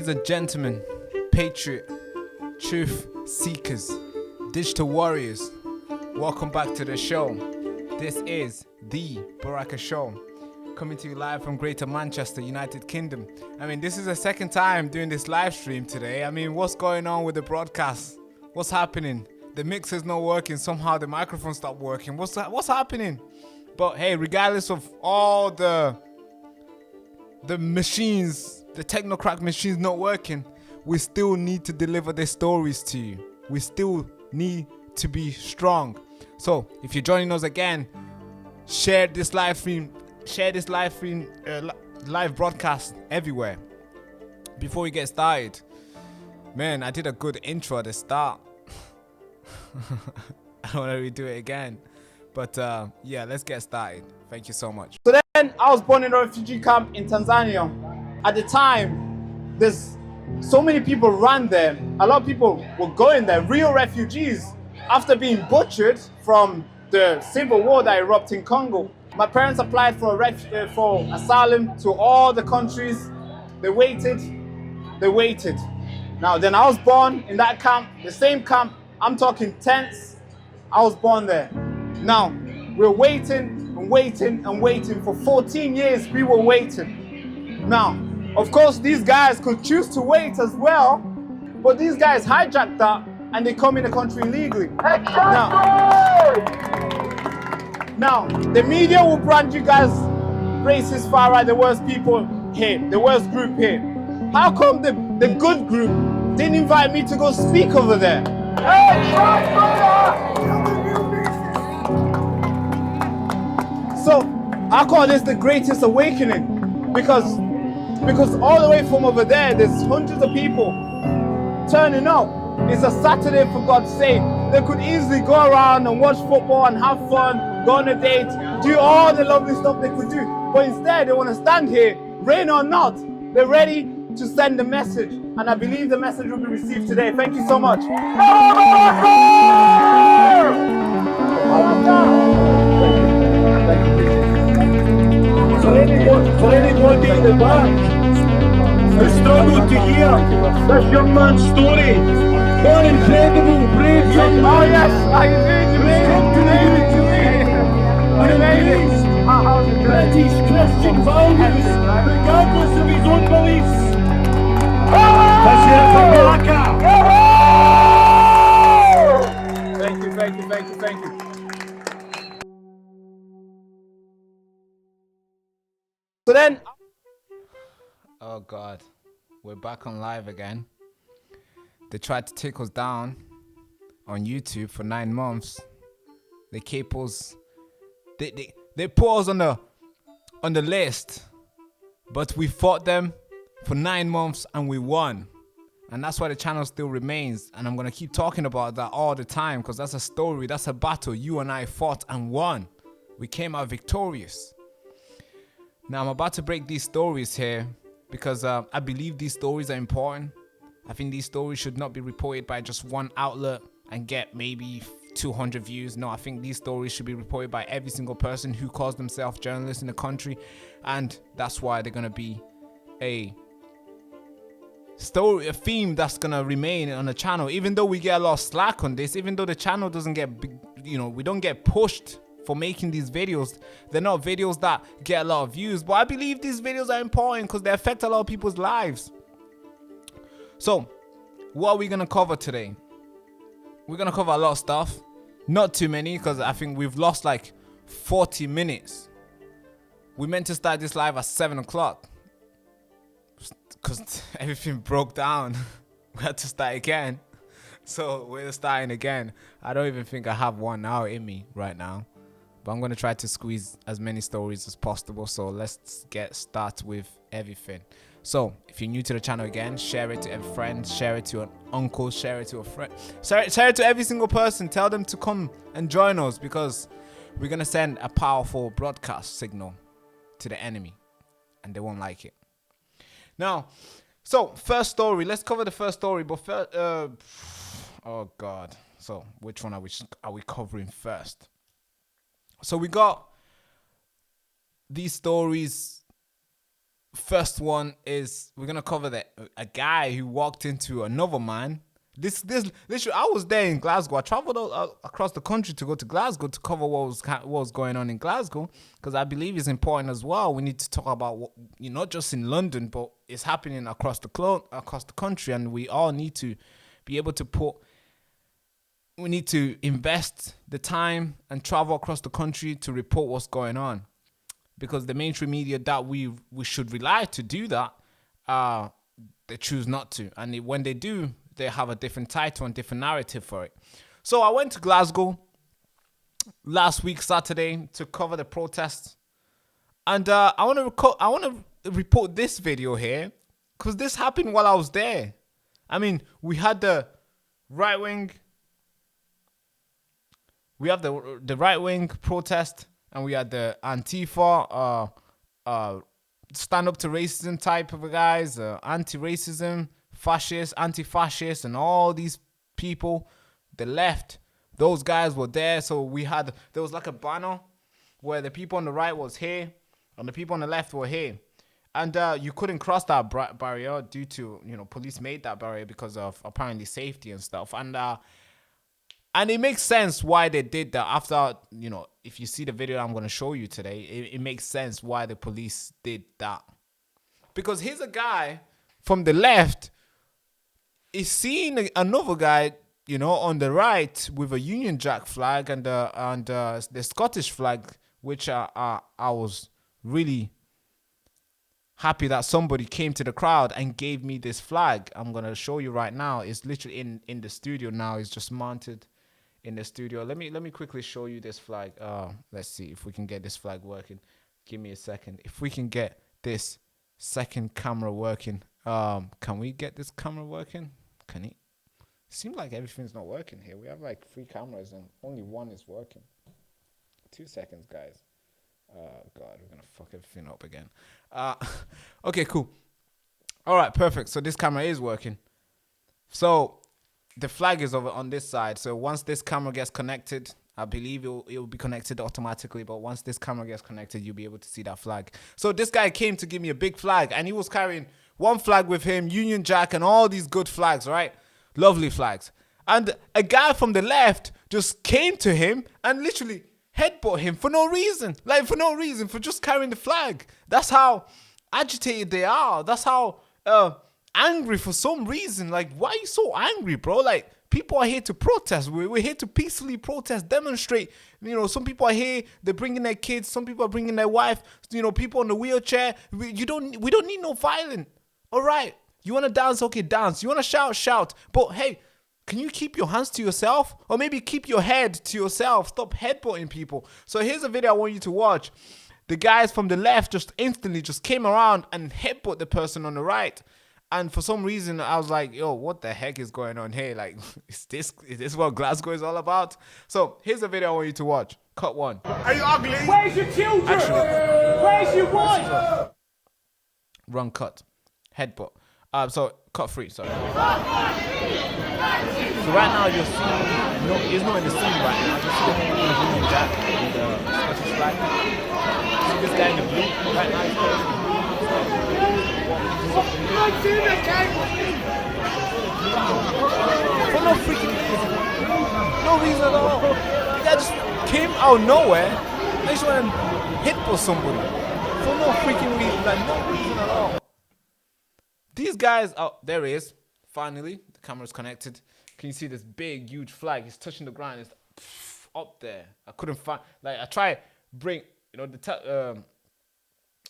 Ladies and gentlemen, patriot, truth seekers, digital warriors, welcome back to the show. This is the Baraka Show, coming to you live from Greater Manchester, United Kingdom. I mean, this is the second time doing this live stream today. I mean, what's going on with the broadcast? What's happening? The mixer's not working. Somehow the microphone stopped working. What's happening? But hey, regardless of all the machines, the technocrack machines not working, we still need to deliver their stories to you. We still need to be strong. So if you're joining us again, share this live broadcast everywhere. Before we get started, man, I did a good intro at the start. I don't want to redo it again, but yeah, let's get started. Thank you so much. So then I was born in a refugee camp in Tanzania. At the time, there's so many people ran there. A lot of people were going there, real refugees, after being butchered from the civil war that erupted in Congo. My parents applied for asylum to all the countries. They waited. Now, then I was born in that camp, the same camp. I'm talking tents. I was born there. Now, we're waiting for 14 years. We were waiting. Now, of course, these guys could choose to wait as well, but these guys hijacked that and they come in the country illegally. Now, the media will brand you guys racist, far right, the worst people here, the worst group here. How come the good group didn't invite me to go speak over there? So I call this the greatest awakening because all the way from over there, there's hundreds of people turning up. It's a Saturday, for God's sake. They could easily go around and watch football and have fun, go on a date, do all the lovely stuff they could do. But instead, they want to stand here, rain or not. They're ready to send a message. And I believe the message will be received today. Thank you so much. For anybody in the back, who struggled to hear this young man's story, one incredible, brave young man. Oh yes, I British Christian values, regardless of his own beliefs. Let's hear it for Baraka. Thank you. So then, Oh God, we're back on live again. They tried to take us down on YouTube for 9 months. They keep us. They put us on the list, but we fought them for 9 months and we won. And that's why the channel still remains. And I'm gonna keep talking about that all the time because that's a story, that's a battle you and I fought and won. We came out victorious. Now I'm about to break these stories here because I believe these stories are important. I think these stories should not be reported by just one outlet and get maybe 200 views. No, I think these stories should be reported by every single person who calls themselves journalists in the country. And that's why they're going to be a theme that's going to remain on the channel. Even though we get a lot of slack on this, even though the channel doesn't get, we don't get pushed for making these videos. They're not videos that get a lot of views, but I believe these videos are important because they affect a lot of people's lives. So what are we going to cover today? We're going to cover a lot of stuff. Not too many because I think we've lost like 40 minutes. We meant to start this live at 7 o'clock because everything broke down. We had to start again. So we're starting again. I don't even think I have 1 hour in me right now. But I'm going to try to squeeze as many stories as possible. So let's get started with everything. So if you're new to the channel again, share it to a friend, share it to an uncle, share it to a friend, share it to every single person. Tell them to come and join us because we're going to send a powerful broadcast signal to the enemy and they won't like it. Now, so first story, let's cover the first story. But first, oh God. So which one are we covering first? So we got these stories First one is we're gonna cover a guy who walked into another man. This literally, I was there in Glasgow. I traveled across the country to go to Glasgow to cover what was going on in Glasgow, because I believe it's important as well. We need to talk about what, not just in London, but it's happening across the country, and we all need to be able to we need to invest the time and travel across the country to report what's going on, because the mainstream media that we should rely to do that, they choose not to, and when they do, they have a different title and different narrative for it. So I went to Glasgow last week Saturday to cover the protests, and I want to report this video here because this happened while I was there. I mean, we had the right wing, the right wing protest, and we had the Antifa, stand up to racism type of guys, anti-racism, fascists, anti-fascists, and all these people, the left, those guys were there. So there was like a banner where the people on the right was here and the people on the left were here, and you couldn't cross that barrier due to, police made that barrier because of apparently safety and stuff, and it makes sense why they did that. After, if you see the video I'm going to show you today, it makes sense why the police did that, because here's a guy from the left is seeing another guy, on the right with a Union Jack flag and the Scottish flag, which I was really happy that somebody came to the crowd and gave me this flag. I'm gonna show you right now. It's literally in the studio now. It's just mounted in the studio. Let me quickly show you this flag. Let's see if we can get this flag working. Give me a second. If we can get this second camera working. Can we get this camera working? Can it? Seems like everything's not working here. We have like 3 cameras and only one is working. 2 seconds, guys. God, we're gonna fuck everything up again. Okay, cool. All right, perfect. So this camera is working. So the flag is over on this side. So once this camera gets connected, I believe it will be connected automatically. But once this camera gets connected, you'll be able to see that flag. So this guy came to give me a big flag, and he was carrying one flag with him, Union Jack, and all these good flags, right? Lovely flags. And a guy from the left just came to him and literally headbutt him for no reason. Like, for no reason, for just carrying the flag. That's how agitated they are. That's how angry for some reason. Like, why are you so angry, bro? Like, people are here to protest. We're here to peacefully protest, demonstrate. Some people are here, they're bringing their kids. Some people are bringing their wife. People in the wheelchair. We don't need no violence. All right, you want to dance? Okay, dance. You want to shout? Shout. But hey, can you keep your hands to yourself? Or maybe keep your head to yourself. Stop headbutting people. So here's a video I want you to watch. The guys from the left just instantly just came around and headbutt the person on the right. And for some reason, I was like, yo, what the heck is going on here? Like, is this what Glasgow is all about? So here's a video I want you to watch. Cut 1. Are you ugly? Where's your children? Where's your wife? Wrong cut. Headbutt. So cut 3, sorry. So right now you're seeing, he's not in the scene right now. Just see the Union Jack and the Scottish flag. See this guy in the blue right now. He's for no freaking reason. No reason at all. The guy just came out of nowhere. They just went and headbutt somebody. For no freaking reason. Like, no reason at all. These guys, oh, there he is. Finally, the camera's connected. Can you see this big, huge flag? It's touching the ground. It's up there. I couldn't find. Like, I try bring,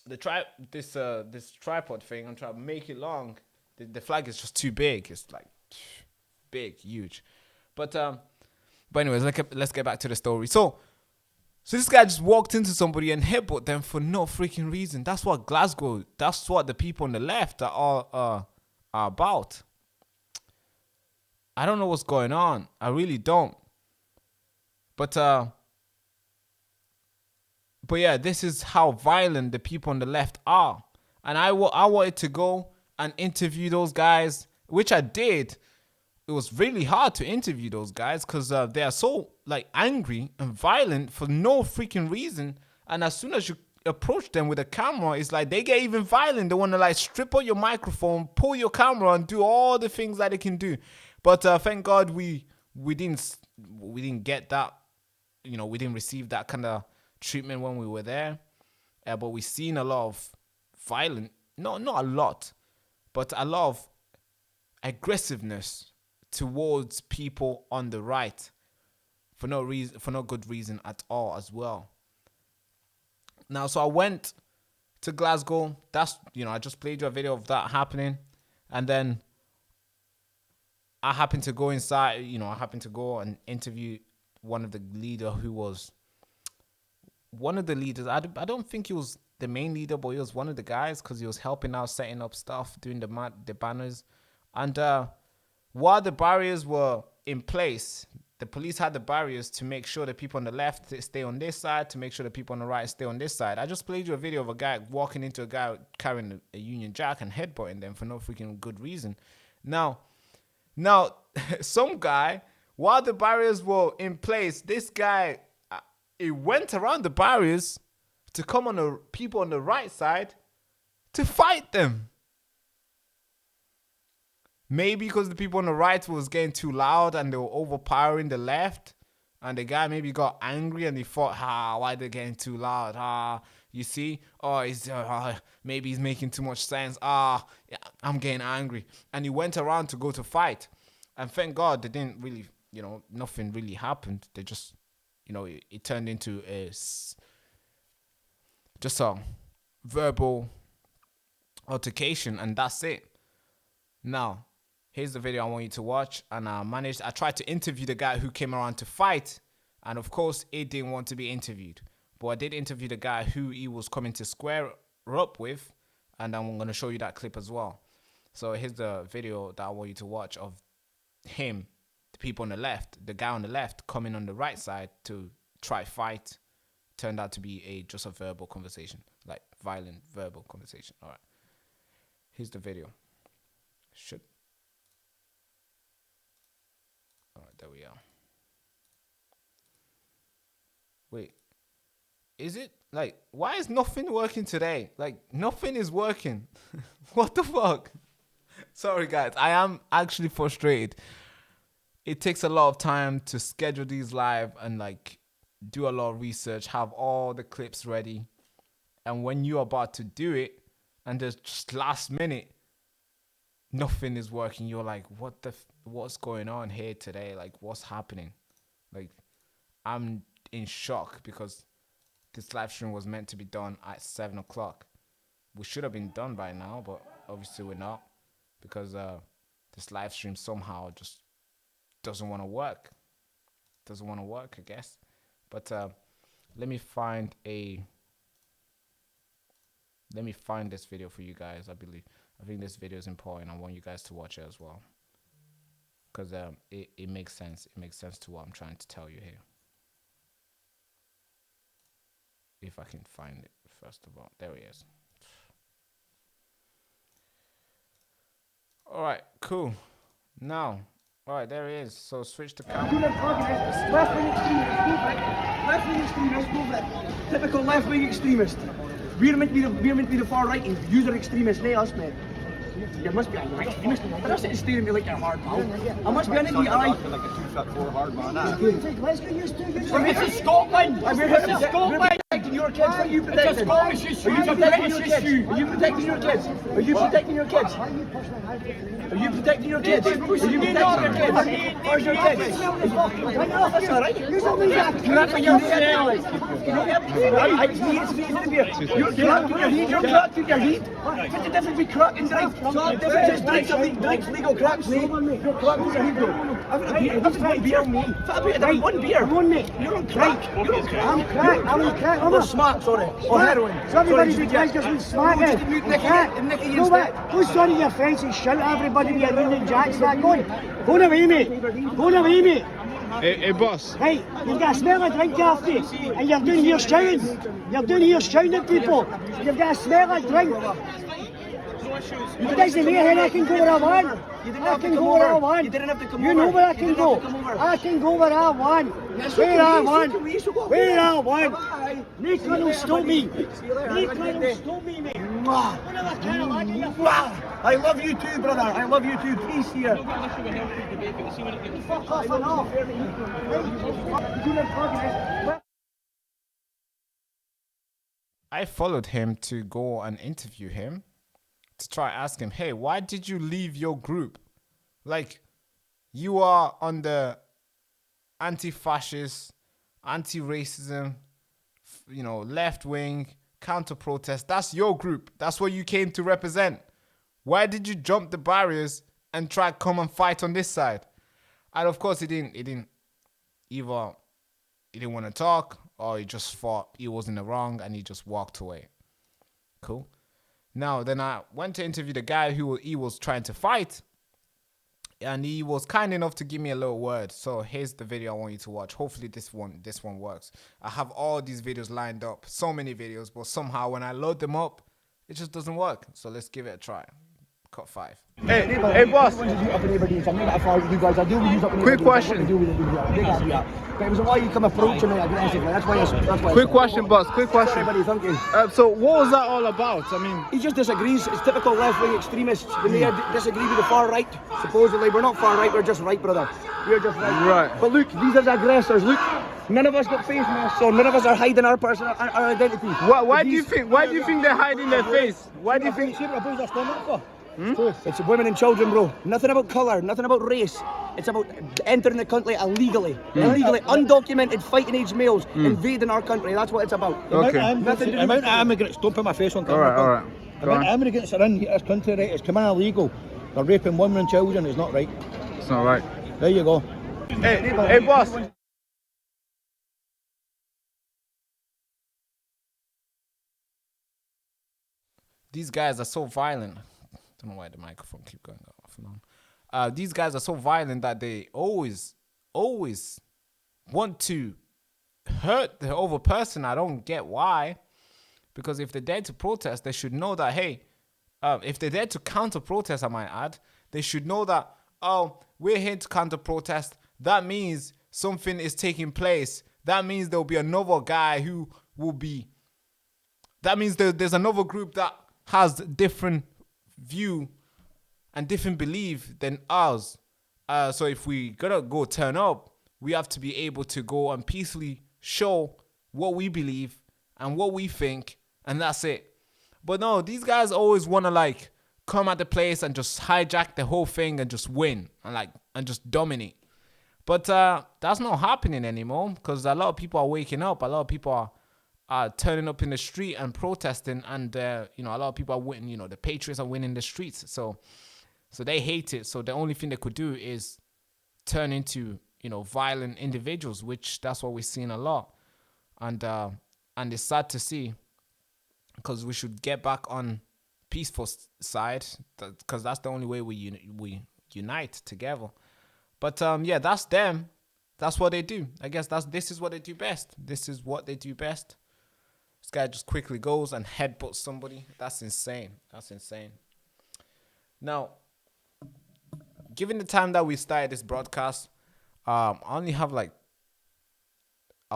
this tripod thing. I'm trying to make it long. The flag is just too big. It's like big, huge. But anyways, let's get back to the story. So this guy just walked into somebody and headbutt them for no freaking reason. That's what Glasgow, that's what the people on the left are about. I don't know what's going on. I really don't. But yeah, this is how violent the people on the left are. And I wanted to go and interview those guys, which I did. It was really hard to interview those guys because they are so like angry and violent for no freaking reason. And as soon as approach them with a camera, it's like they get even violent. They want to like strip out your microphone, pull your camera, and do all the things that they can do. But thank God we didn't get that. You know, we didn't receive that kind of treatment when we were there. But we've seen a lot of violent, not a lot, but a lot of aggressiveness towards people on the right for no good reason at all as well. Now, so I went to Glasgow. That's, I just played you a video of that happening. And then I happened to go inside, I happened to go and interview one of the leader who was one of the leaders. I don't think he was the main leader, but he was one of the guys because he was helping out, setting up stuff, doing the banners. And while the barriers were in place, the police had the barriers to make sure the people on the left stay on this side, to make sure the people on the right stay on this side. I just played you a video of a guy walking into a guy carrying a Union Jack and headbutting them for no freaking good reason. Now, some guy, while the barriers were in place, this guy, he went around the barriers to come on the people on the right side to fight them. Maybe because the people on the right was getting too loud and they were overpowering the left. And the guy maybe got angry and he thought, why are they getting too loud? You see? Maybe he's making too much sense. Yeah, I'm getting angry. And he went around to go to fight. And thank God they didn't really, nothing really happened. They just, it turned into just a verbal altercation, and that's it. Now, here's the video I want you to watch. And I tried to interview the guy who came around to fight. And of course, he didn't want to be interviewed. But I did interview the guy who he was coming to square up with. And I'm going to show you that clip as well. So here's the video that I want you to watch of him, the people on the left, the guy on the left coming on the right side to try fight. Turned out to be just a verbal conversation, like violent verbal conversation. All right. Here's the video. All right, there we are. Wait, is it like, why is nothing working today? Like, nothing is working. What the fuck? Sorry, guys. I am actually frustrated. It takes a lot of time to schedule these live and like do a lot of research, have all the clips ready. And when you're about to do it and there's just last minute, nothing is working. You're like, what's going on here today? Like, what's happening? Like, I'm in shock because this live stream was meant to be done at 7 o'clock. We should have been done by now, but obviously we're not because this live stream somehow just doesn't want to work. Doesn't want to work, I guess. But let me find this video for you guys. I think this video is important. I want you guys to watch it as well. Because it makes sense. It makes sense to what I'm trying to tell you here. If I can find it, first of all. There he is. Alright, cool. Now, alright, there he is. So switch the camera. Left-wing extremist, typical left-wing extremist. We're meant to be the far right, and you're extremists, not us, man. You must be an extremist. I don't sit staring at me like you're hard, pal. I must be an idiot, aye. Like a 2'4" hard man. This is Scotland! This is Scotland! Your kids, are you protecting? Are you protecting your kids? Are you protecting your kids? Are you protecting your kids? Are you protecting your kids? Are you protecting your kids? Where's your kids? That's alright. You're not for yourself. You're cracked with your heat. You're cracked with your heat. What's the difference between crack and drink? The difference is drink's legal, crack's legal. You're cracked with your heat, though. I've one beer. I've one beer. You're on crack. You're on crack. I'm cracked. I'm on crack. Or smart, sorry. Or heroin. So everybody be tries because we smart then. No, but who's sorry your friends and shout at everybody with your Union Jacks that going? Go away, mate. Go away, mate. Hey, boss. Right, you've got a smell of drink after you, and you're down here shouting. You're down here shouting at people. You've got a smell of drink. It doesn't mean I can go where I want. I can go where I want. You didn't have to come over. You know where I You can didn't go. have to come over. I can go where I want. Where I want. Where I want. Nick don't stop me. Nick don't stop me, mate. I love you too, brother. I love you too. Peace here. Fuck off and off. I followed him to go and interview him to try ask him, hey, why did you leave your group? Like, you are on the anti-fascist, anti-racism, left wing, counter-protest. That's your group. That's what you came to represent. Why did you jump the barriers and try to come and fight on this side? And of course, he didn't want to talk, or he just thought he was in the wrong and he just walked away. Cool. Now, then I went to interview the guy who he was trying to fight, and he was kind enough to give me a little word. So here's the video I want you to watch. Hopefully this one works. I have all these videos lined up, so many videos, but somehow when I load them up, it just doesn't work. So let's give it a try. Cut 5. Hey, boss. Quick question. But it was why you come approaching me aggressively. That's why. Quick question, boss. Quick question. Everybody, thank you. So what was that all about? I mean, He just disagrees. It's typical left-wing extremists. When they disagree with the far right, supposedly. We're not far right, we're just right, brother. We're just right. Right. But look, these are the aggressors. Look, none of us got face masks on. None of us are hiding our identity. why do you think they're hiding their face? Why do you think? It's women and children, bro. Nothing about colour, nothing about race. It's about entering the country illegally. Illegally, undocumented fighting-age males invading our country. That's what it's about. Okay. The amount of immigrants, don't put my face on camera. All right. The amount of immigrants are in this country, right, it's coming illegal. They're raping women and children, it's not right. It's not right. There you go. Hey, boss. These guys are so violent. I don't know why the microphone keep going off and on. These guys are so violent that they always want to hurt the other person. I don't get why. Because if they're there to protest, they should know that, hey, if they're there to counter-protest, I might add, they should know that, oh, we're here to counter-protest. That means something is taking place. That means there'll be another guy who will be... That means there's another group that has different view and different belief than ours. So if we gotta go turn up, we have to be able to go and peacefully show what we believe and what we think, and that's it. But no, these guys always want to like come at the place and just hijack the whole thing and just win and just dominate. But that's not happening anymore because a lot of people are waking up. A lot of people are turning up in the street and protesting, and a lot of people are winning. The patriots are winning the streets, so they hate it. So the only thing they could do is turn into violent individuals, which that's what we're seeing a lot, and it's sad to see because we should get back on peaceful side because that's the only way we unite together. But yeah, that's them. That's what they do. I guess this is what they do best. This is what they do best. This guy just quickly goes and headbutts somebody. That's insane. Now, given the time that we started this broadcast, I only have I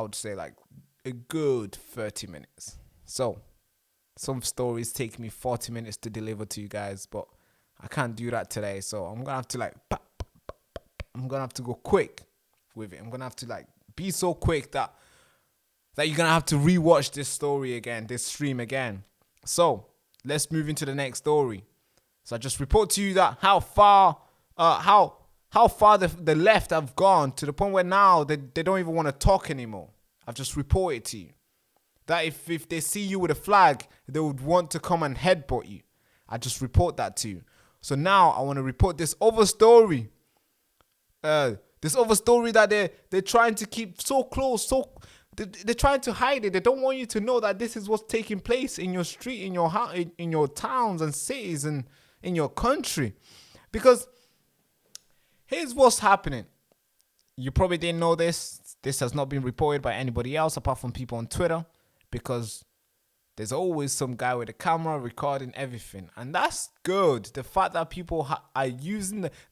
would say a good 30 minutes. So, some stories take me 40 minutes to deliver to you guys, but I can't do that today. So I'm gonna have to I'm gonna have to go quick with it. I'm gonna have to be so quick that you're gonna have to rewatch this story again, this stream again. So let's move into the next story. So I just report to you that how far the left have gone to the point where now they don't even want to talk anymore. I've just reported to you that if they see you with a flag, they would want to come and headbutt you. I just report that to you. So now I want to report this other story. This other story that they're trying to keep so close, they're trying to hide it. They don't want you to know that this is what's taking place in your street, in your house, in your towns and cities and in your country. Because here's what's happening. You probably didn't know this. This has not been reported by anybody else apart from people on Twitter, because there's always some guy with a camera recording everything. And that's good. The fact that people are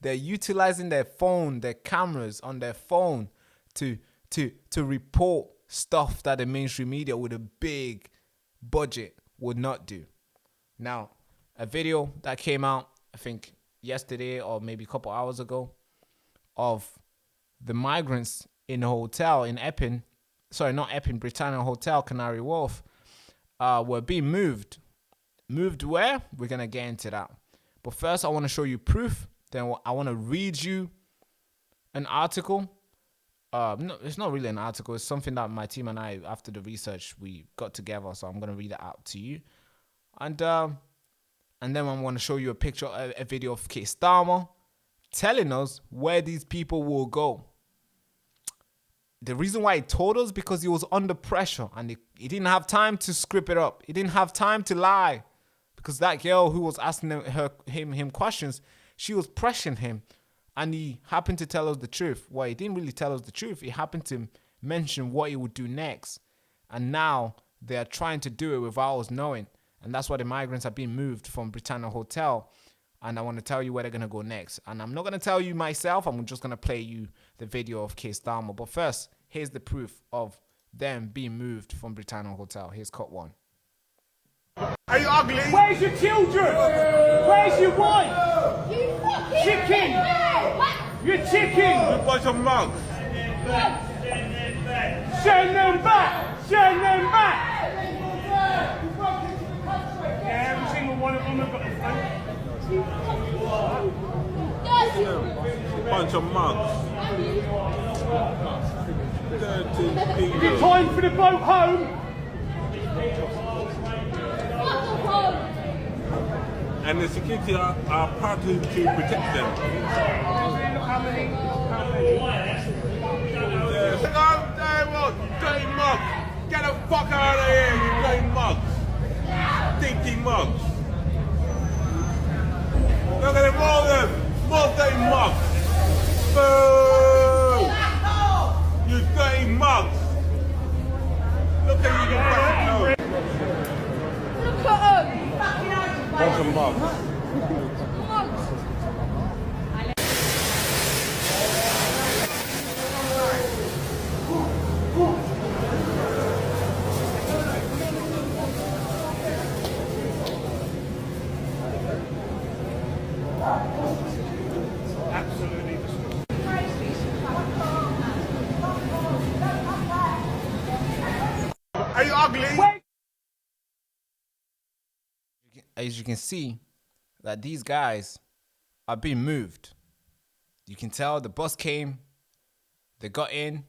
they're utilizing their phone, their cameras on their phone to report stuff that the mainstream media with a big budget would not do. Now, a video that came out, I think yesterday or maybe a couple hours ago, of the migrants in a hotel in Epping, sorry, not Epping, Britannia Hotel, Canary Wharf, were being moved. Moved where? We're going to get into that. But first, I want to show you proof. Then I want to read you an article. No, it's not really an article. It's something that my team and I, after the research, we got together. So I'm going to read it out to you. And then I'm going to show you a picture, a video of Keir Starmer telling us where these people will go. The reason why he told us, because he was under pressure and he didn't have time to script it up. He didn't have time to lie, because that girl who was asking him questions, she was pressuring him, and he happened to tell us the truth. Well, he didn't really tell us the truth. He happened to mention what he would do next, and now they are trying to do it without us knowing, and that's why the migrants are being moved from Britannia Hotel. And I want to tell you where they're going to go next. And I'm not going to tell you myself. I'm just going to play you the video of Keir Starmer. But first, here's the proof of them being moved from Britannia Hotel. Here's cut one. Are you ugly? Where's your children? Where's your wife? You fucking Chicken! You're chicken! You bunch of mugs. Send them back! Send them back! Yeah, every single one of them have got a phone. Bunch of mugs. Dirty Is it people. time for the boat home? And the security are partly to protect them. Dirty mugs. Get the fuck out of here, you dirty mugs. Stinky mugs. Look at them, all of them. More dirty mugs. Boo! You dirty mugs. Look at you, you fucking nose. Look at them! Bunch of mugs. Are you ugly? As you can see, that these guys are being moved. You can tell the bus came, they got in,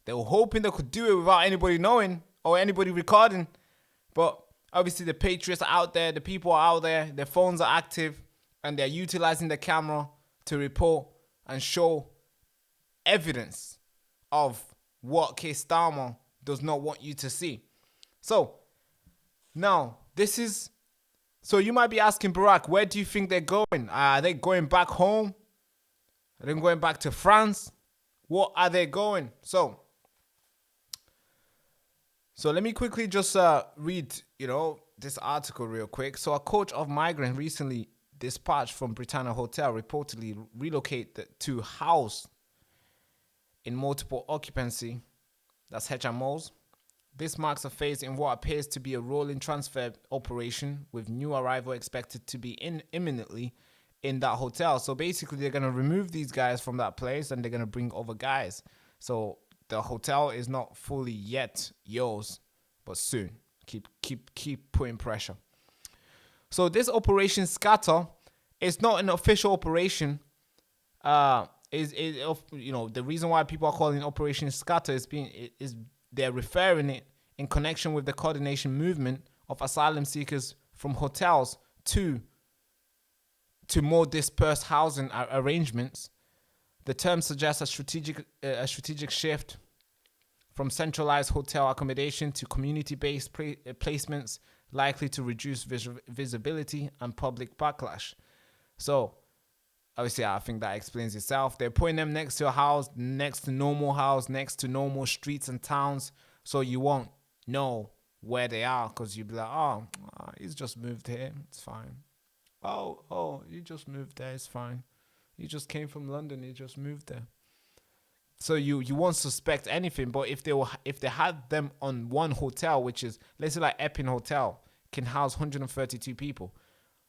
they were hoping they could do it without anybody knowing or anybody recording. But obviously the patriots are out there, the people are out there, their phones are active, and they're utilizing the camera to report and show evidence of what Keir Starmer does not want you to see. So now so you might be asking, Barack, where do you think they're going? Are they going back home? Are they going back to France? What are they going? So let me quickly just read, this article real quick. So a coach of migrants recently dispatched from Britannia Hotel reportedly relocated to house in multiple occupancy, that's HMOs. This marks a phase in what appears to be a rolling transfer operation, with new arrival expected to be imminently in that hotel. So basically, they're going to remove these guys from that place and they're going to bring other guys. So the hotel is not fully yet yours, but soon. Keep putting pressure. So this Operation Scatter is not an official operation. The reason why people are calling it Operation Scatter is they're referring it in connection with the coordination movement of asylum seekers from hotels to more dispersed housing arrangements. The term suggests a strategic shift from centralized hotel accommodation to community-based placements, likely to reduce visibility and public backlash. So, obviously, I think that explains itself. They're putting them next to a house, next to normal streets and towns, so you won't know where they are, because you'd be like, oh, he's just moved here, it's fine. Oh, he just moved there, it's fine. He just came from London, he just moved there. So you won't suspect anything. But if they had them on one hotel, which is, let's say like Epping Hotel, can house 132 people,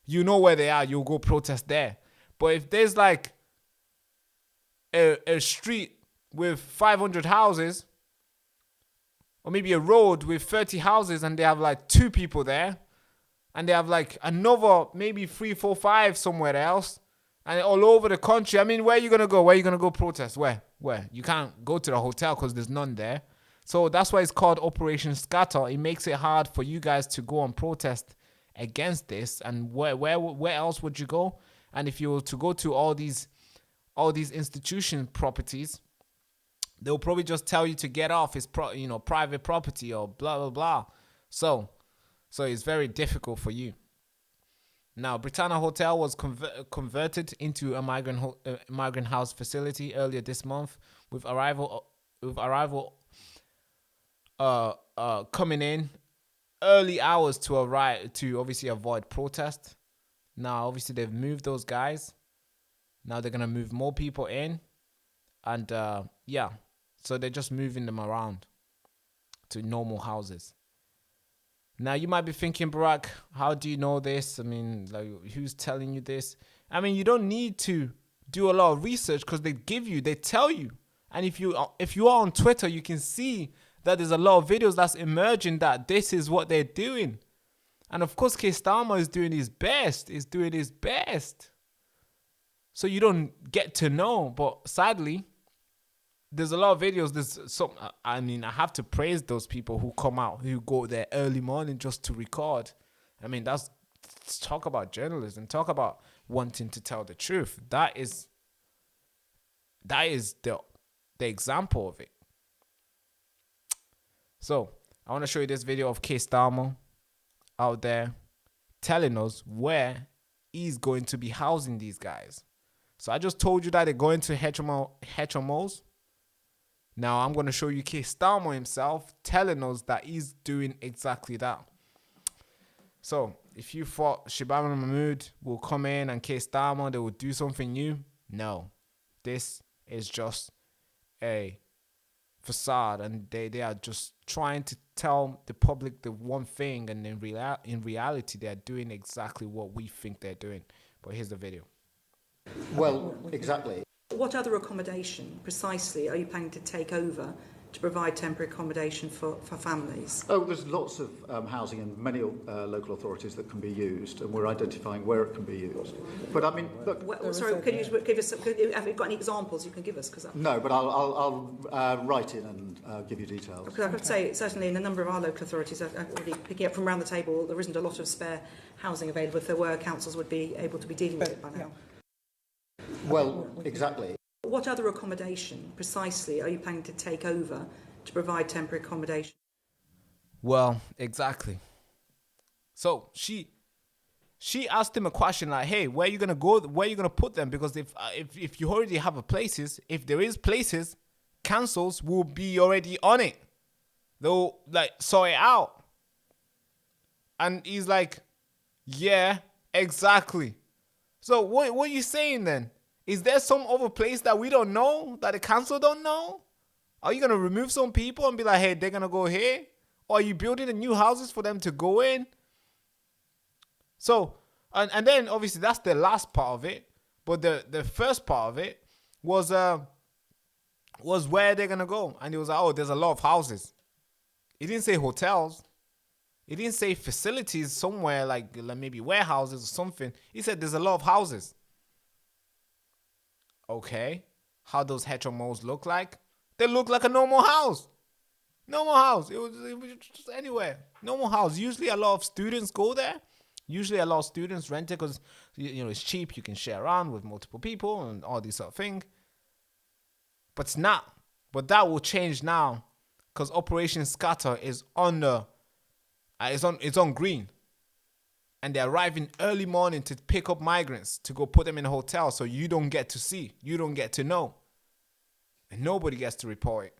you know where they are, you'll go protest there. But if there's like a street with 500 houses, or maybe a road with 30 houses, and they have like 2 people there, and they have like another maybe 3, 4, 5 somewhere else, and all over the country. I mean, where are you gonna go? Where are you gonna go protest? Where? You can't go to the hotel because there's none there. So that's why it's called Operation Scatter. It makes it hard for you guys to go and protest against this. And where else would you go? And if you were to go to all these institution properties, they'll probably just tell you to get off. It's private property or blah blah blah. So it's very difficult for you. Now, Britannia Hotel was converted into a migrant house facility earlier this month, with arrival coming in early hours to obviously avoid protest. Now, obviously, they've moved those guys. Now they're gonna move more people in, and so they're just moving them around to normal houses. Now, you might be thinking, Barak, how do you know this? I mean, like, who's telling you this? I mean, you don't need to do a lot of research, because they tell you. And if you are on Twitter, you can see that there's a lot of videos that's emerging that this is what they're doing. And of course, Keir Starmer is doing his best. So you don't get to know. But sadly, there's a lot of videos. I have to praise those people who come out, who go there early morning just to record. I mean, talk about journalism. Talk about wanting to tell the truth. That is the example of it. So I want to show you this video of Keir Starmer out there telling us where he's going to be housing these guys. So I just told you that they're going to HMOs. Now I'm going to show you Keir Starmer himself telling us that he's doing exactly that. So if you thought Shabana Mahmood will come in and Keir Starmer, they will do something new, no. This is just a facade, and they are just trying to tell the public the one thing, and in reality they are doing exactly what we think they're doing. But here's the video. Well, exactly. What other accommodation precisely are you planning to take over to provide temporary accommodation for families? Oh, there's lots of housing in many local authorities that can be used, and we're identifying where it can be used. But I mean, look. Can you give us? Have you got any examples you can give us? No, but I'll write in and give you details. Because I could say certainly in a number of our local authorities, I'm already picking up from around the table, there isn't a lot of spare housing available. If there were, councils would be able to be dealing with it by now. Well, exactly. What other accommodation precisely are you planning to take over to provide temporary accommodation? Well, exactly. So she asked him a question like, hey, where are you going to go? Where are you going to put them? Because if you already have a places, if there is places, councils will be already on it. They'll like sort it out. And he's like, yeah, exactly. So what are you saying then? Is there some other place that we don't know, that the council don't know? Are you going to remove some people and be like, hey, they're going to go here? Or are you building the new houses for them to go in? So, and then obviously that's the last part of it. But the first part of it was where they're going to go. And it was like, oh, there's a lot of houses. He didn't say hotels. He didn't say facilities somewhere like maybe warehouses or something. He said there's a lot of houses. Okay. How those HMOs look like? They look like a normal house. Normal house. It was just anywhere. Normal house. Usually a lot of students go there. Usually a lot of students rent it because it's cheap. You can share around with multiple people and all this sort of thing. But it's not. But that will change now because Operation Scatter is on the it's on green. And they're arriving early morning to pick up migrants to go put them in a hotel, so you don't get to see, you don't get to know, and nobody gets to report it.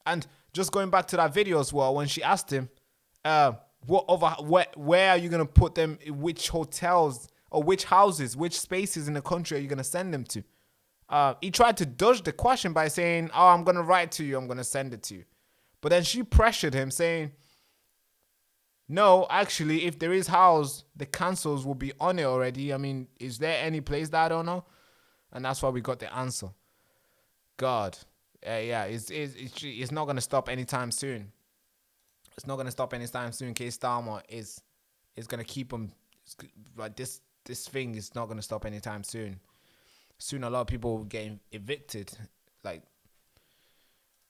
And just going back to that video as well, when she asked him, where are you gonna put them? Which hotels or which houses, which spaces in the country are you gonna send them to? He tried to dodge the question by saying, "Oh, I'm gonna write to you. I'm gonna send it to you," but then she pressured him, saying, "No, actually, if there is house, the councils will be on it already. I mean, is there any place that I don't know?" And that's why we got the answer. God, yeah, it's not gonna stop anytime soon. It's not gonna stop anytime soon. Keir Starmer is gonna keep them like this. This thing is not gonna stop anytime soon. Soon, a lot of people will get evicted. Like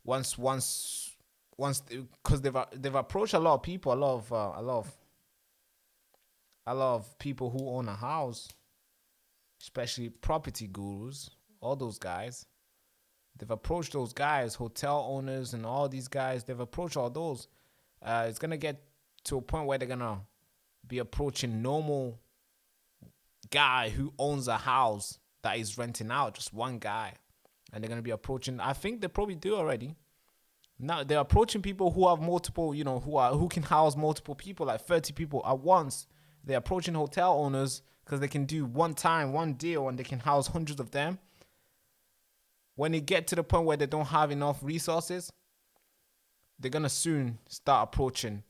once, because they've approached a lot of people, a lot of people who own a house, especially property gurus, all those guys. They've approached those guys, hotel owners, and all these guys. They've approached all those. It's gonna get to a point where they're gonna be approaching normal guy who owns a house that is renting out, just one guy, and they're gonna be approaching. I think they probably do already. Now they're approaching people who have multiple, who can house multiple people, like 30 people at once. They're approaching hotel owners because they can do one deal, and they can house hundreds of them. When they get to the point where they don't have enough resources, they're gonna soon start approaching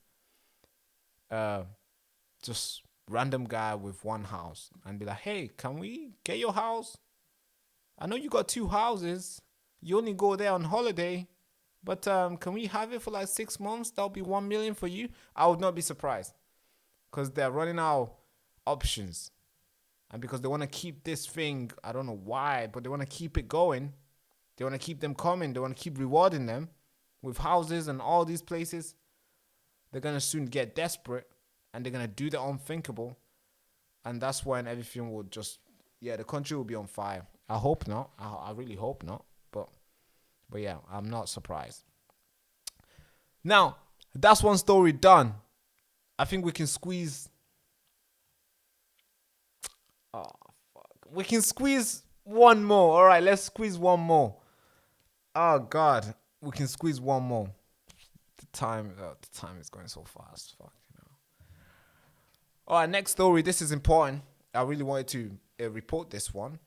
just random guy with one house and be like, "Hey, can we get your house? I know you got 2 houses. You only go there on holiday, but can we have it for like 6 months? That'll be 1 million for you." I would not be surprised, because they're running out options, and because they want to keep this thing. I don't know why, but they want to keep it going. They want to keep them coming. They want to keep rewarding them with houses and all these places. They're gonna soon get desperate, and they're gonna do the unthinkable, and that's when everything will just, the country will be on fire. I hope not. I really hope not. But yeah, I'm not surprised. Now, that's one story done. I think we can squeeze. Oh fuck! We can squeeze one more. All right, let's squeeze one more. Oh God, we can squeeze one more. The time is going so fast. Fuck. All right, next story. This is important. I really wanted to report this one,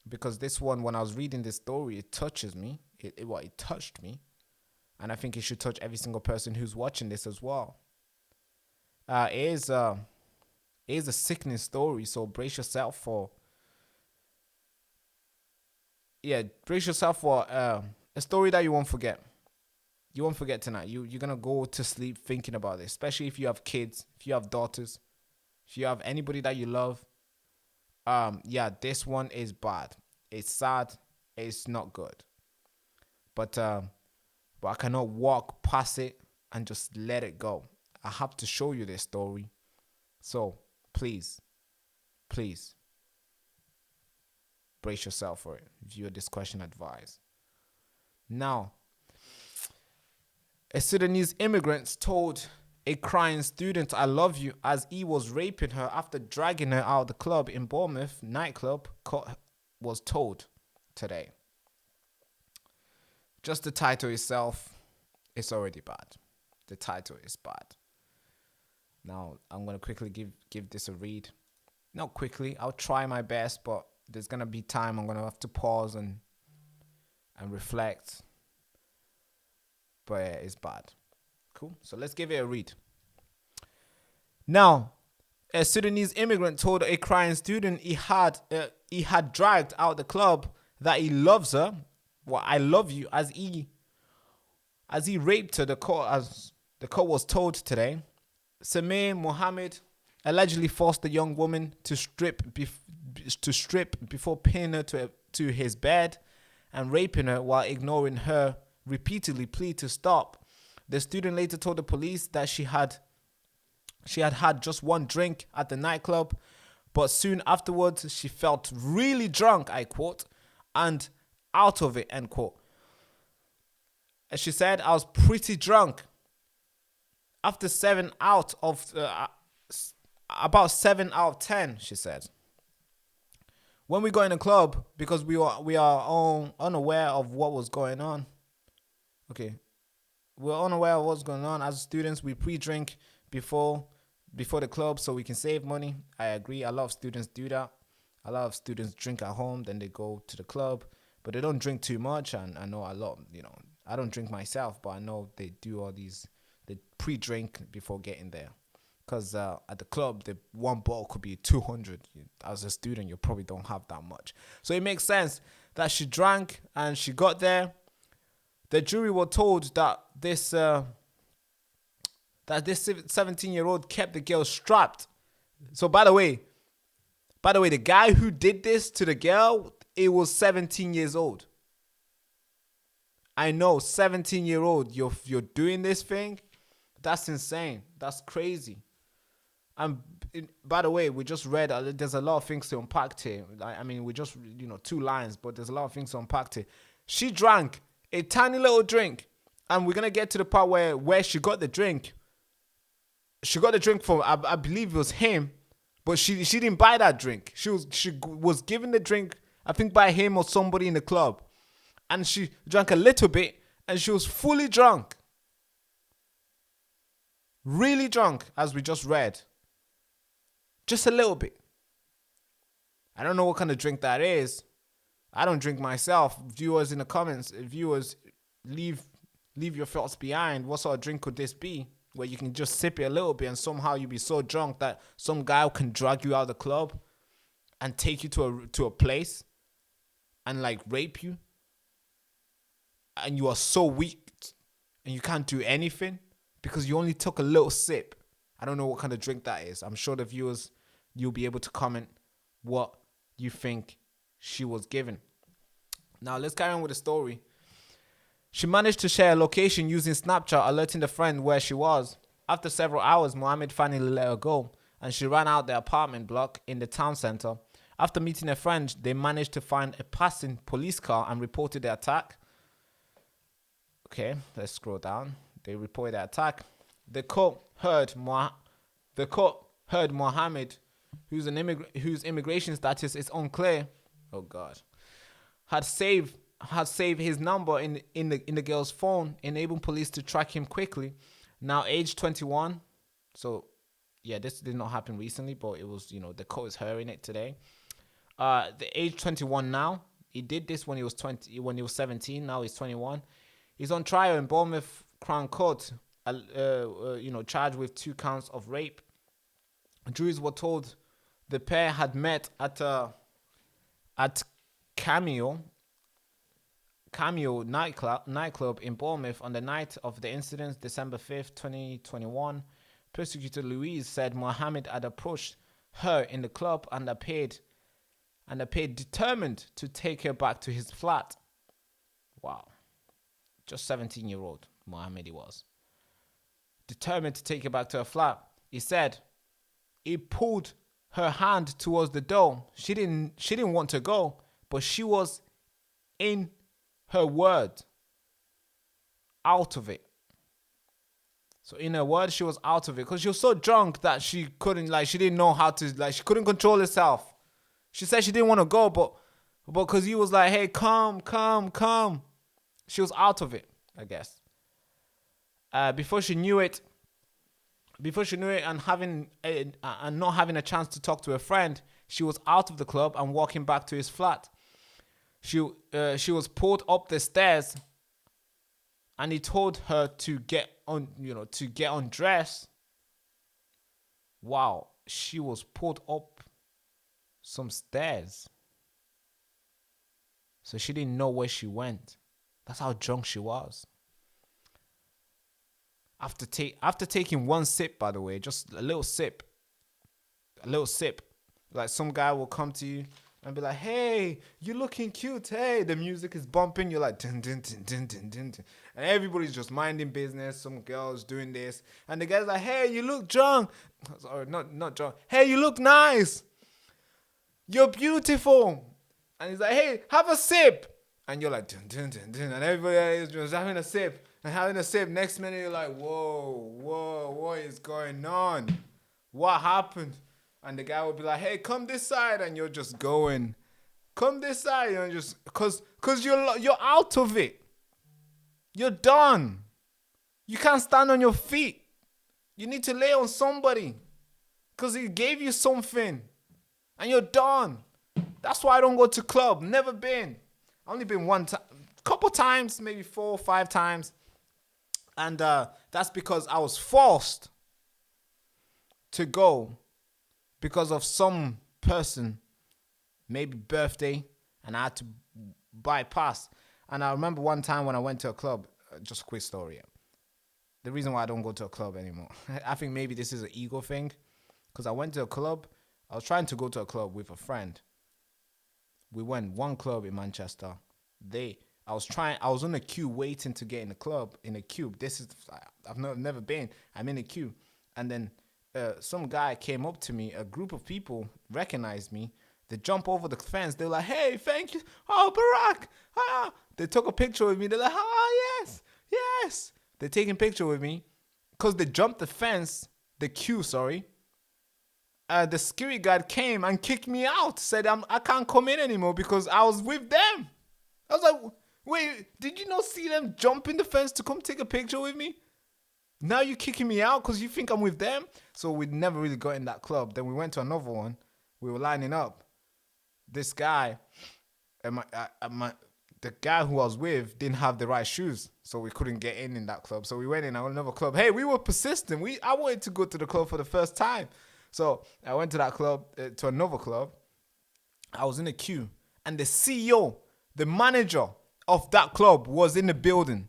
because this one, when I was reading this story, it touches me. It touched me, and I think it should touch every single person who's watching this as well. It is a sickening story, so brace yourself for a story that you won't forget. You won't forget tonight. You're gonna go to sleep thinking about this, especially if you have kids, if you have daughters, if you have anybody that you love. This one is bad. It's sad. It's not good. But I cannot walk past it and just let it go. I have to show you this story. So please, brace yourself for it. Viewer discretion advised. Now, a Sudanese immigrant told a crying student, "I love you," as he was raping her after dragging her out of the club in Bournemouth nightclub, was told today. Just the title itself, it's already bad. The title is bad. Now, I'm going to quickly give this a read. Not quickly, I'll try my best, but there's going to be time I'm going to have to pause and reflect. But yeah, it's bad. Cool. So let's give it a read. Now, a Sudanese immigrant told a crying student he had dragged out the club that he loves her. Well, "I love you," as he raped her. The court was told today. Samir Mohammed allegedly forced the young woman to strip before pinning her to his bed and raping her while ignoring her repeatedly plea to stop. The student later told the police that she had just one drink at the nightclub, but soon afterwards she felt really drunk, I quote, and out of it, end quote. As she said, "I was pretty drunk. After about 7 out of 10, she said. When we got in the club, because we are unaware of what was going on. Okay. we're unaware of what's going on. As students, we pre-drink before the club so we can save money. I agree. A lot of students do that. A lot of students drink at home, then they go to the club, but they don't drink too much. And I know a lot, I don't drink myself, but I know they do all these, they pre-drink before getting there. Because at the club, the one bottle could be 200. As a student, you probably don't have that much. So it makes sense that she drank and she got there. The jury were told that this 17-year-old kept the girl strapped. So by the way, the guy who did this to the girl, it was 17 years old. I know, 17-year-old, you're doing this thing. That's insane. That's crazy. And by the way, we just read, there's a lot of things to unpack here. I mean, we just, 2 lines, but there's a lot of things to unpack here. She drank a tiny little drink, and we're going to get to the part where she got the drink. She got the drink from, I believe it was him, but she didn't buy that drink. She was given the drink, I think, by him or somebody in the club. And she drank a little bit, and she was fully drunk. Really drunk, as we just read. Just a little bit. I don't know what kind of drink that is. I don't drink myself. Viewers in the comments, leave your thoughts behind. What sort of drink could this be? Where you can just sip it a little bit and somehow you be so drunk that some guy can drag you out of the club and take you to a place and like rape you. And you are so weak and you can't do anything because you only took a little sip. I don't know what kind of drink that is. I'm sure the viewers, you'll be able to comment what you think she was given. Now, let's carry on with the story. She managed to share a location using Snapchat, alerting the friend where she was. After several hours, Mohammed finally let her go, and she ran out the apartment block in the town center. After meeting a friend, they managed to find a passing police car and reported the attack. Okay, let's scroll down. They reported the attack. The court heard Mohammed, whose immigration status is unclear. Oh God, had saved his number in the girl's phone, enabling police to track him quickly. Now age 21. So yeah, this did not happen recently, but it was, the court is hearing it today. The age 21 now. He did this when he was 17. Now he's 21. He's on trial in Bournemouth Crown Court, charged with 2 counts of rape. Juries were told the pair had met at Cameo nightclub in Bournemouth on the night of the incident, December 5th, 2021. Prosecutor Louise said Mohammed had approached her in the club and appeared determined to take her back to his flat. Wow. Just 17-year-old Mohammed he was. Determined to take her back to her flat. He said he pulled her hand towards the door. She didn't want to go, but she was, in her word, out of it. So in her word, she was out of it because she was so drunk that she didn't know how to, she couldn't control herself. She said she didn't want to go, but because he was like, hey, come. She was out of it, I guess. Before she knew it, and not having a chance to talk to her friend, she was out of the club and walking back to his flat. She was pulled up the stairs, and he told her to get undressed. Wow, she was pulled up some stairs, so she didn't know where she went. That's how drunk she was. After taking one sip, by the way, just a little sip, like some guy will come to you and be like, hey, you looking cute, hey, the music is bumping, you're like, dun, dun, dun, dun, dun, dun, dun. And everybody's just minding business, some girl's doing this, and the guy's like, hey, you look drunk, sorry, not drunk, hey, you look nice, you're beautiful, and he's like, hey, have a sip, and you're like, dun, dun, dun, dun, and everybody is just having a sip. And having a sip, next minute you're like, whoa, what is going on? What happened? And the guy would be like, hey, come this side, and you're just going, come this side, and just cause you're out of it. You're done. You can't stand on your feet. You need to lay on somebody. Because he gave you something. And you're done. That's why I don't go to club. Never been. Only been one time. Couple times. Maybe 4 or 5 times. And that's because I was forced to go. Because of some person. Maybe birthday. And I had to bypass. And I remember one time when I went to a club. Just a quick story. Yeah. The reason why I don't go to a club anymore. I think maybe this is an ego thing. Because I went to a club. I was trying to go to a club with a friend. We went one club in Manchester. I was on a queue waiting to get in the club, in a queue. I've never been. I'm in a queue. And then some guy came up to me. A group of people recognized me. They jump over the fence. They're like, hey, thank you. Oh, Barack. Ah. They took a picture with me. They're like, oh, yes, yes. They're taking a picture with me. Because they jumped the fence, the queue, sorry. The security guard came and kicked me out. Said I can't come in anymore because I was with them. I was like, wait, did you not see them jump in the fence to come take a picture with me? Now you're kicking me out because you think I'm with them? So we never really got in that club. Then we went to another one. We were lining up. This guy, the guy who I was with didn't have the right shoes. So we couldn't get in that club. So we went in another club. Hey, we were persistent. I wanted to go to the club for the first time. So I went to that club, to another club. I was in a queue. And the CEO, the manager of that club was in the building.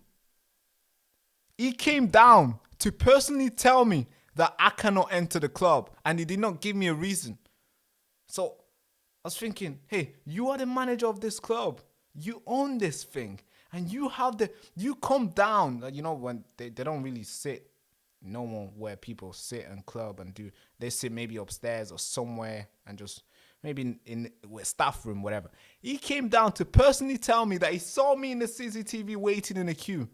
He came down to personally tell me that I cannot enter the club. And he did not give me a reason. So I was thinking, hey, you are the manager of this club. You own this thing. And you come down. You know, when they don't really sit. No one where people sit and club and do. They sit maybe upstairs or somewhere and just maybe in staff room, whatever. He came down to personally tell me that he saw me in the CCTV waiting in a queue.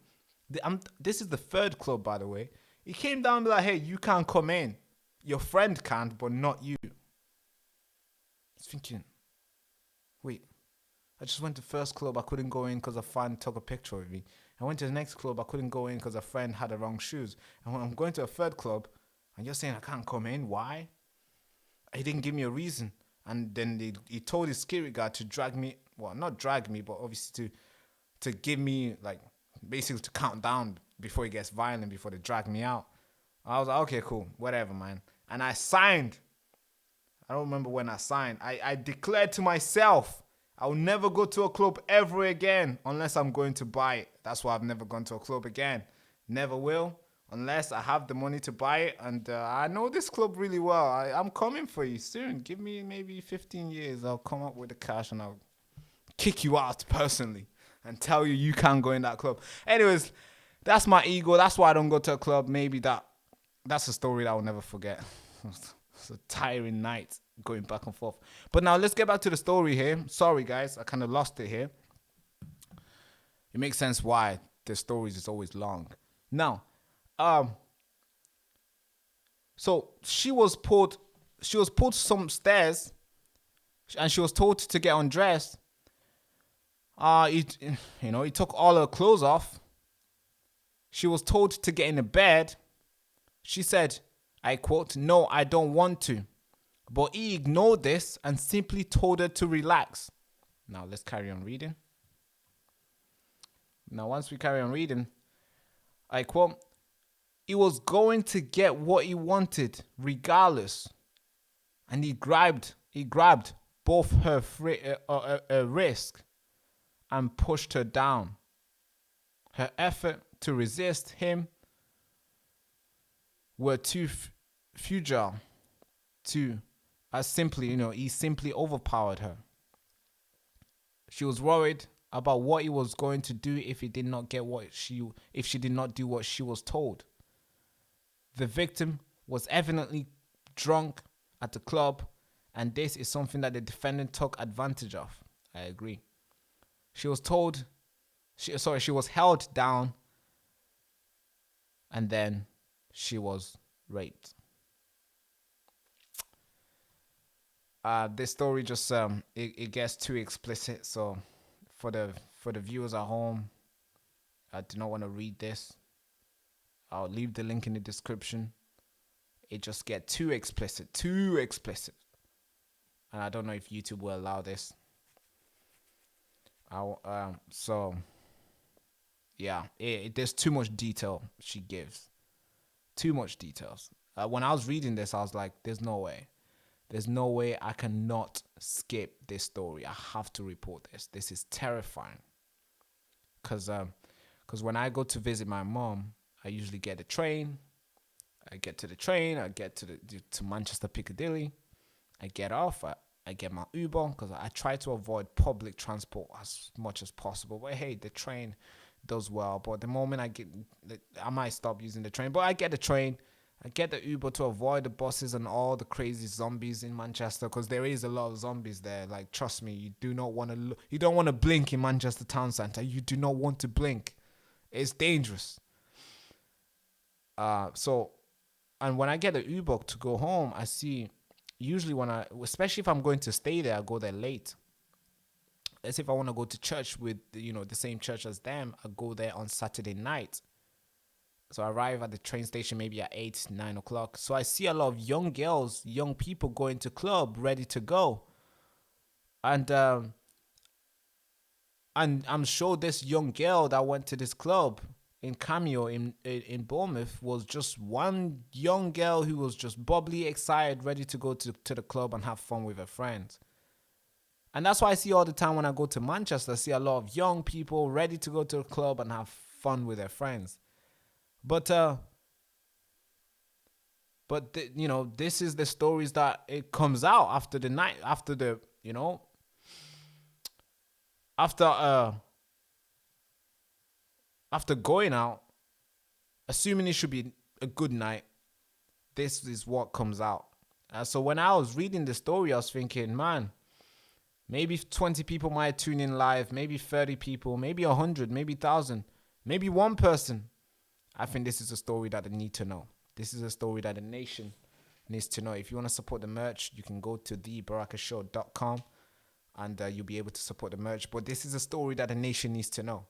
This is the 3rd club, by the way. He came down and be like, hey, you can't come in. Your friend can't, but not you. I was thinking, wait, I just went to first club. I couldn't go in because a fan took a picture of me. I went to the next club. I couldn't go in because a friend had the wrong shoes. And when I'm going to a 3rd club, and you're saying I can't come in, why? He didn't give me a reason. And then he told his security guard to drag me, well, not drag me, but obviously to give me, like, basically to count down before he gets violent, before they drag me out. I was like, okay, cool, whatever, man. And I signed. I don't remember when I signed. I declared to myself, I'll never go to a club ever again unless I'm going to buy it. That's why I've never gone to a club again. Never will unless I have the money to buy it. And I know this club really well. I'm coming for you soon. Give me maybe 15 years. I'll come up with the cash and I'll kick you out personally and tell you can't go in that club. Anyways, that's my ego. That's why I don't go to a club. Maybe that's a story that I'll never forget. It's a tiring night going back and forth. But now let's get back to the story here. Sorry, guys. I kind of lost it here. It makes sense why the stories is always long. Now, so she was pulled some stairs and she was told to get undressed. He took all her clothes off. She was told to get in the bed. She said, I quote, "No, I don't want to." But he ignored this and simply told her to relax. Now let's carry on reading. Now once we carry on reading, I quote, "He was going to get what he wanted regardless. And he grabbed both her wrist and pushed her down. Her effort to resist him were too futile to he simply overpowered her. She was worried about what he was going to do if she did not do what she was told. The victim was evidently drunk at the club, and this is something that the defendant took advantage of. I agree. She was held down, and then she was raped. This story just it gets too explicit. So for the viewers at home, I do not want to read this. I'll leave the link in the description. It just get too explicit. And I don't know if YouTube will allow this. So yeah, there's too much detail she gives. Too much details. When I was reading this, I was like, there's no way. There's no way I cannot skip this story. I have to report this. This is terrifying. Because when I go to visit my mom, I usually get a train. I get to the train. I get to Manchester Piccadilly. I get off. I get my Uber because I try to avoid public transport as much as possible. But hey, the train does well. But the moment I might stop using the train. But I get the train. I get the Uber to avoid the buses and all the crazy zombies in Manchester, because there is a lot of zombies there. Like, trust me, you do not want to. You don't want to blink in Manchester town centre. You do not want to blink. It's dangerous. And when I get the Uber to go home, I see usually especially if I'm going to stay there, I go there late. Let's say if I want to go to church with the same church as them, I go there on Saturday night. So I arrive at the train station maybe at 8, 9 o'clock. So I see a lot of young girls, young people going to club, ready to go. And I'm sure this young girl that went to this club in Cameo in Bournemouth was just one young girl who was just bubbly, excited, ready to go to the club and have fun with her friends. And that's why I see all the time when I go to Manchester, I see a lot of young people ready to go to the club and have fun with their friends. But this is the stories that it comes out after the night, after going out, assuming it should be a good night. This is what comes out. So when I was reading the story, I was thinking, man, maybe 20 people might tune in live, maybe 30 people, maybe 100, maybe 1,000, maybe one person. I think this is a story that they need to know. This is a story that the nation needs to know. If you want to support the merch, you can go to thebarakashow.com and you'll be able to support the merch. But this is a story that the nation needs to know.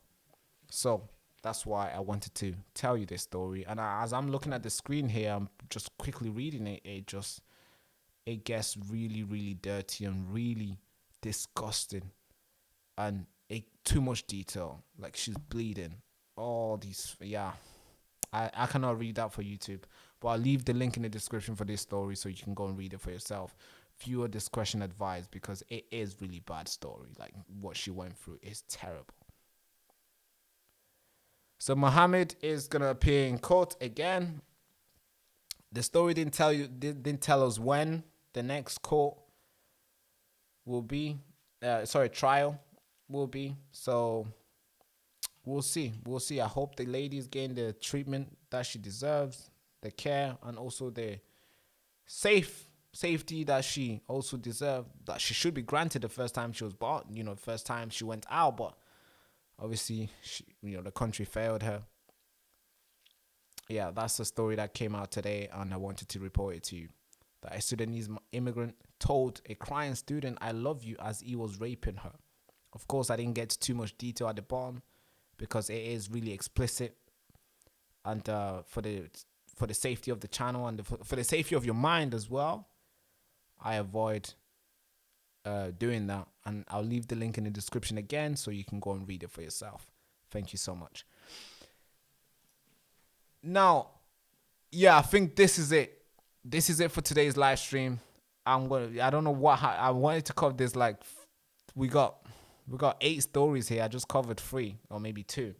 So that's why I wanted to tell you this story. And as I'm looking at the screen here, I'm just quickly reading it. It gets really, really dirty and really disgusting. And too much detail. Like, she's bleeding. All these, yeah. I cannot read that for YouTube, but I'll leave the link in the description for this story so you can go and read it for yourself. Viewer discretion advised, because it is really bad story. Like, what she went through is terrible. So Mohammed is gonna appear in court again. The story didn't tell us when the next trial will be. So we'll see. I hope the ladies gain the treatment that she deserves, the care, and also the safety that she also deserves, that she should be granted the first time she was born, first time she went out. But obviously, the country failed her. Yeah, that's the story that came out today, and I wanted to report it to you. That a Sudanese immigrant told a crying student, "I love you," as he was raping her. Of course, I didn't get too much detail at the bottom, because it is really explicit, and for the safety of the channel and for the safety of your mind as well, I avoid doing that. And I'll leave the link in the description again so you can go and read it for yourself. Thank you so much. Now, yeah, I think this is it. This is it for today's live stream. I don't know what I wanted to cover this. Like, we got 8 stories here. I just covered 3 or maybe 2.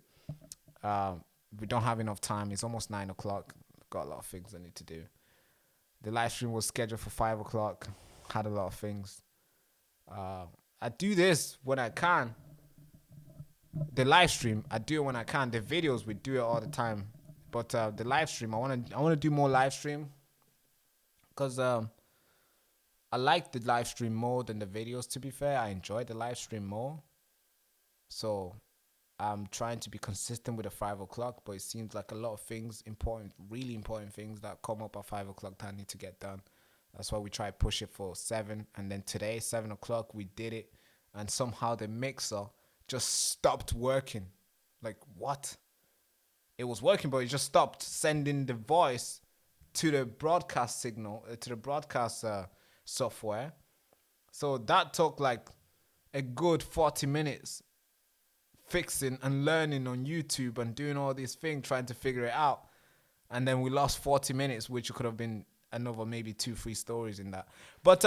We don't have enough time. It's almost 9 o'clock. Got a lot of things I need to do. The live stream was scheduled for 5 o'clock. Had a lot of things. I do this when I can. The live stream, I do it when I can. The videos, we do it all the time. But the live stream, I want to do more live stream, because I like the live stream more than the videos, to be fair. I enjoy the live stream more. So I'm trying to be consistent with the 5 o'clock, but it seems like a lot of things, really important things that come up at 5 o'clock that I need to get done. That's why we try to push it for 7. And then today, 7 o'clock, we did it. And somehow the mixer just stopped working. Like, what? it was working, but it just stopped sending the voice to the broadcast signal, to the broadcast software. So that took like a good 40 minutes fixing and learning on YouTube and doing all these things, trying to figure it out. And then we lost 40 minutes, which could have been another maybe 2-3 stories in that. But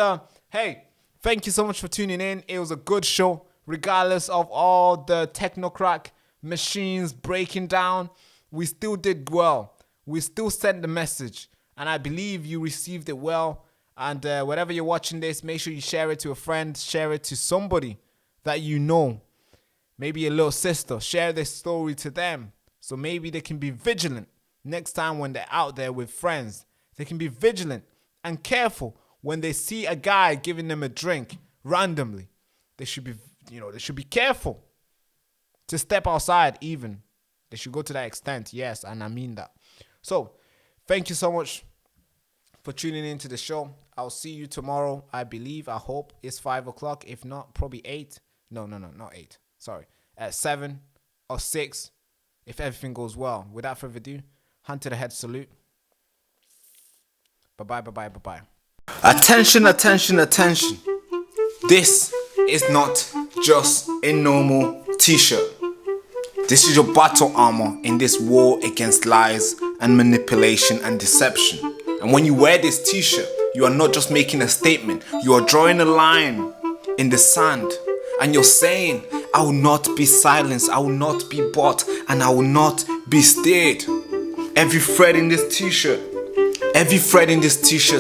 hey, thank you so much for tuning in. It was a good show, regardless of all the technocrat machines breaking down. We still did well. We still sent the message, and I believe you received it well. And wherever you're watching this, make sure you share it to a friend, share it to somebody that you know, maybe a little sister. Share this story to them, so maybe they can be vigilant next time when they're out there with friends. They can be vigilant and careful when they see a guy giving them a drink randomly. They should be, they should be careful to step outside even. They should go to that extent, yes, and I mean that. So, thank you so much for tuning into the show. I'll see you tomorrow, I believe, I hope. It's 5 o'clock, if not, probably 8. No, not 8. Sorry. At 7 or 6, if everything goes well. Without further ado, hand to the head salute. Bye-bye. Attention. This is not just a normal t-shirt. This is your battle armor in this war against lies and manipulation and deception. And when you wear this t-shirt, you are not just making a statement. You are drawing a line in the sand. And you're saying, I will not be silenced. I will not be bought. And I will not be steered. Every thread in this t-shirt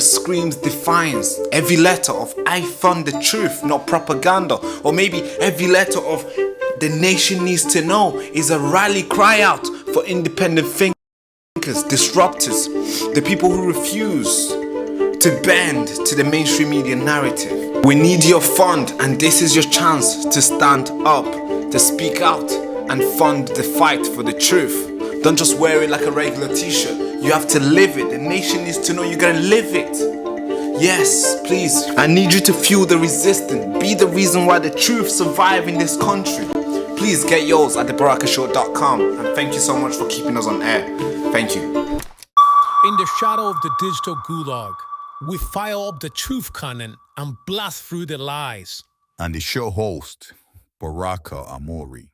screams defiance. Every letter of I found the truth, not propaganda. Or maybe every letter of the nation needs to know is a rally cry out for independent thinkers, disruptors, the people who refuse to bend to the mainstream media narrative. We need your fund, and this is your chance to stand up, to speak out and fund the fight for the truth. Don't just wear it like a regular t-shirt. You have to live it. The nation needs to know you're gonna live it. Yes, please. I need you to fuel the resistance. Be the reason why the truth survive in this country. Please get yours at thebarakashow.com. And thank you so much for keeping us on air. Thank you. In the shadow of the digital gulag, we fire up the truth cannon and blast through the lies. And the show host, Baraka Amuri.